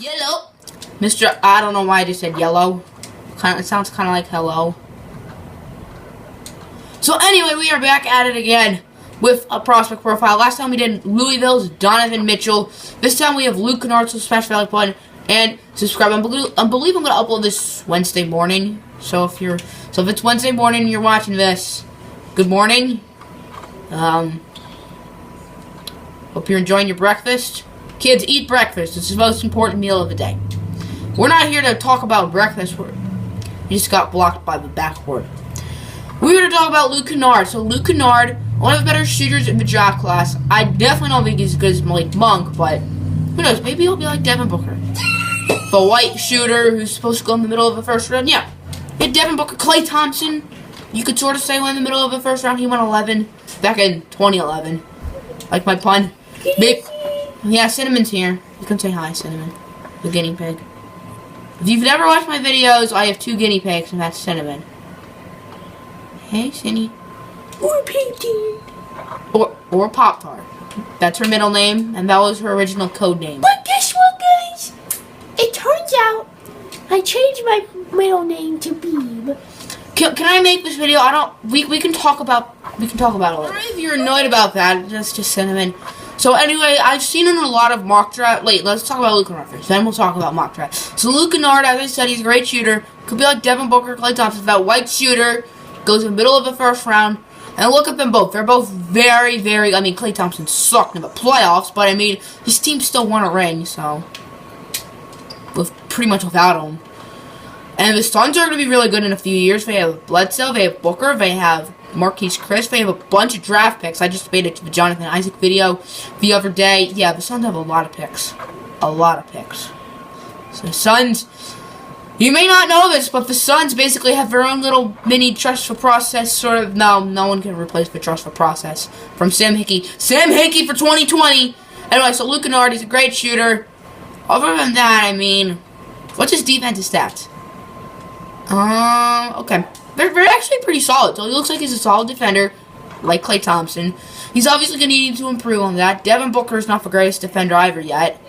Yellow. Mr. I don't know why I just said yellow. It sounds kind of like hello. So anyway, we are back at it again with a prospect profile. Last time we did Louisville's Donovan Mitchell. This time we have Luke Kennard, so smash the like button and subscribe. I believe I'm going to upload this Wednesday morning. So if it's Wednesday morning and you're watching this, good morning. Hope you're enjoying your breakfast. Kids, eat breakfast. It's the most important meal of the day. We're not here to talk about breakfast. We just got blocked by the backboard. We're here to talk about Luke Kennard. So Luke Kennard, one of the better shooters in the draft class. I definitely don't think he's as good as Malik Monk, but who knows? Maybe he'll be like Devin Booker. The white shooter who's supposed to go in the middle of the first round. Yeah. Devin Booker, Klay Thompson. You could sort of say went in the middle of the first round. He went 11 back in 2011. Like my pun. Yeah, Cinnamon's here. You can say hi, Cinnamon. The guinea pig. If you've never watched my videos, I have 2 guinea pigs, and that's Cinnamon. Hey, Cinny. Or Pinky. Or Pop-Tart. That's her middle name, and that was her original code name. But guess what, guys? It turns out I changed my middle name to Beeb. Can I make this video? We can talk about it later. If you're annoyed about that, that's just Cinnamon. So anyway, I've seen in a lot of mock draft. Wait, let's talk about Luke Kennard first. Then we'll talk about mock draft. So Luke Kennard, as I said, he's a great shooter. Could be like Devin Booker, Klay Thompson. That white shooter goes in the middle of the first round. And look at them both. They're both very, very. I mean, Klay Thompson sucked in the playoffs, but I mean, his team still won a ring. So, pretty much without him. And the Suns are going to be really good in a few years. They have Bledsoe, they have Booker, they have Marquise Chris, they have a bunch of draft picks. I just made it to the Jonathan Isaac video the other day. Yeah, the Suns have a lot of picks. A lot of picks. So the Suns, you may not know this, but the Suns basically have their own little mini transfer process, sort of. No one can replace the transfer process from Sam Hickey. Sam Hickey for 2020! Anyway, so Luke Kennard, he's a great shooter. Other than that, I mean, what's his defensive stats? Okay. They're actually pretty solid. So he looks like he's a solid defender, like Klay Thompson. He's obviously going to need to improve on that. Devin Booker is not the greatest defender either yet.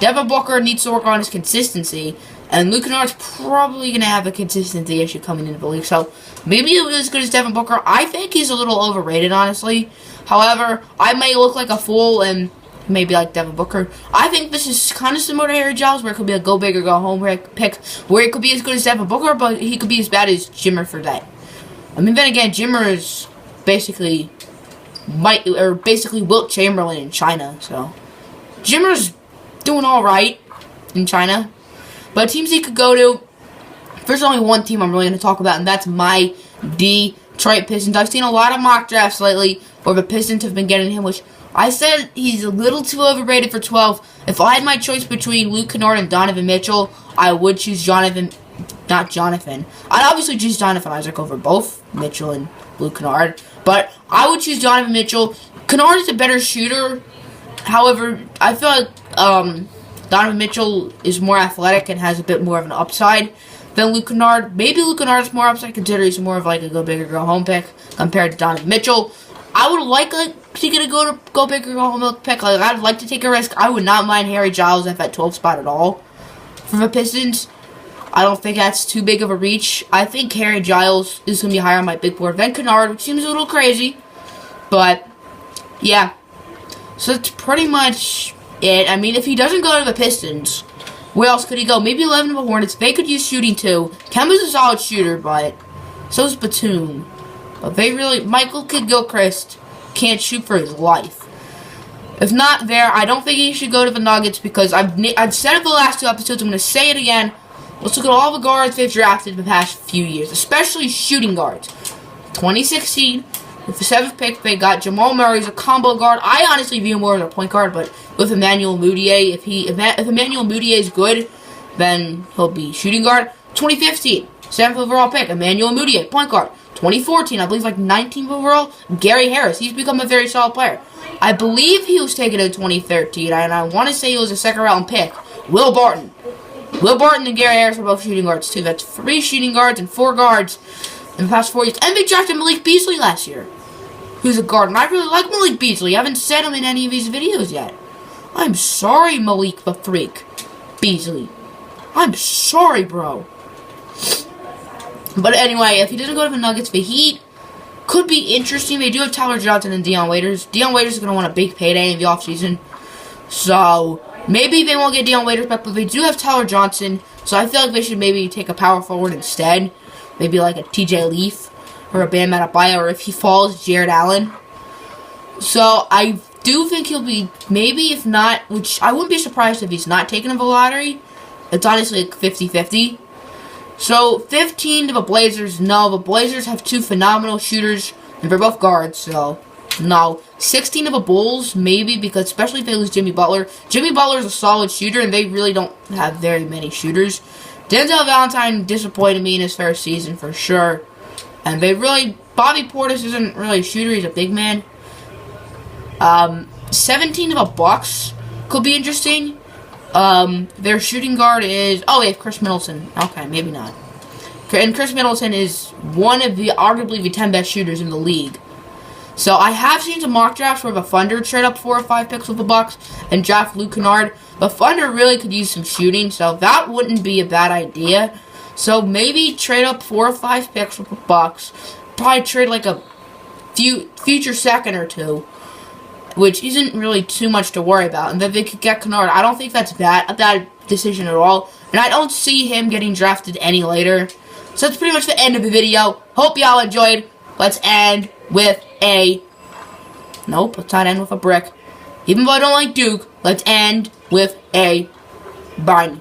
Devin Booker needs to work on his consistency. And Luke Kennard's probably going to have a consistency issue coming into the league. So maybe he'll be as good as Devin Booker. I think he's a little overrated, honestly. However, I may look like a fool and maybe like Devin Booker. I think this is kind of similar to Harry Giles, where it could be a go big or go home pick, where it could be as good as Devin Booker, but he could be as bad as Jimmer for that. I mean, then again, Jimmer is basically Wilt Chamberlain in China, so Jimmer's doing all right in China. But teams he could go to, there's only one team I'm really going to talk about, and that's my Detroit Pistons. I've seen a lot of mock drafts lately where the Pistons have been getting him, which I said he's a little too overrated for 12. If I had my choice between Luke Kennard and Donovan Mitchell, I would choose I'd obviously choose Jonathan Isaac over both Mitchell and Luke Kennard, but I would choose Donovan Mitchell. Kennard is a better shooter. However, I feel like Donovan Mitchell is more athletic and has a bit more of an upside than Luke Kennard. Maybe Luke Kennard is more upside, considering he's more of like a go big or go home pick compared to Donovan Mitchell. I would like to get a go big or go home pick. Like, I'd like to take a risk. I would not mind Harry Giles at that 12 spot at all for the Pistons. I don't think that's too big of a reach. I think Harry Giles is going to be higher on my big board than Kennard, which seems a little crazy. But, yeah. So that's pretty much it. I mean, if he doesn't go to the Pistons, where else could he go? Maybe 11 of the Hornets. They could use shooting too. Kemba's a solid shooter, but so is Batum. But Michael Kidd-Gilchrist can't shoot for his life. If not there, I don't think he should go to the Nuggets because I've said it the last 2 episodes. I'm going to say it again. Let's look at all the guards they've drafted in the past few years, especially shooting guards. 2016, with the 7th pick, they got Jamal Murray as a combo guard. I honestly view him more as a point guard, but with Emmanuel Mudiay, if Emmanuel Mudiay is good, then he'll be shooting guard. 2015, 7th overall pick, Emmanuel Mudiay, point guard. 2014, I believe like 19th overall, Gary Harris. He's become a very solid player. I believe he was taken in 2013, and I want to say he was a 2nd round pick. Will Barton and Gary Harris are both shooting guards too. That's 3 shooting guards and 4 guards in the past 4 years. And they drafted Malik Beasley last year, who's a guard. And I really like Malik Beasley. I haven't said him in any of these videos yet. I'm sorry, Malik the Freak. Beasley. I'm sorry, bro. But anyway, if he doesn't go to the Nuggets, the Heat could be interesting. They do have Tyler Johnson and Dion Waiters. Dion Waiters is going to want a big payday in the offseason. So, maybe they won't get Dion Waiters back, but they do have Tyler Johnson. So, I feel like they should maybe take a power forward instead. Maybe like a TJ Leaf or a Bam Adebayo, or if he falls, Jared Allen. So, I do think he'll be, maybe if not, which I wouldn't be surprised if he's not taken in the lottery. It's honestly like 50-50. So, 15 to the Blazers, no. The Blazers have two phenomenal shooters, and they're both guards, so no. 16 to the Bulls, maybe, because especially if they lose Jimmy Butler. Jimmy Butler is a solid shooter, and they really don't have very many shooters. Denzel Valentine disappointed me in his first season, for sure. And they really, Bobby Portis isn't really a shooter, he's a big man. 17 to the Bucks could be interesting. Their shooting guard is... Oh, they have Chris Middleton. Okay, maybe not. And Chris Middleton is one of the, arguably, the 10 best shooters in the league. So, I have seen some mock drafts where the Thunder trade up 4 or 5 picks with the Bucks and draft Luke Kennard. The Thunder really could use some shooting, so that wouldn't be a bad idea. So, maybe trade up 4 or 5 picks with the Bucks. Probably trade like a future second or two, which isn't really too much to worry about, and then they could get Kennard. I don't think that's a bad decision at all, and I don't see him getting drafted any later. So that's pretty much the end of the video. Hope y'all enjoyed. Let's end with a... Nope, let's not end with a brick. Even though I don't like Duke, let's end with a bind.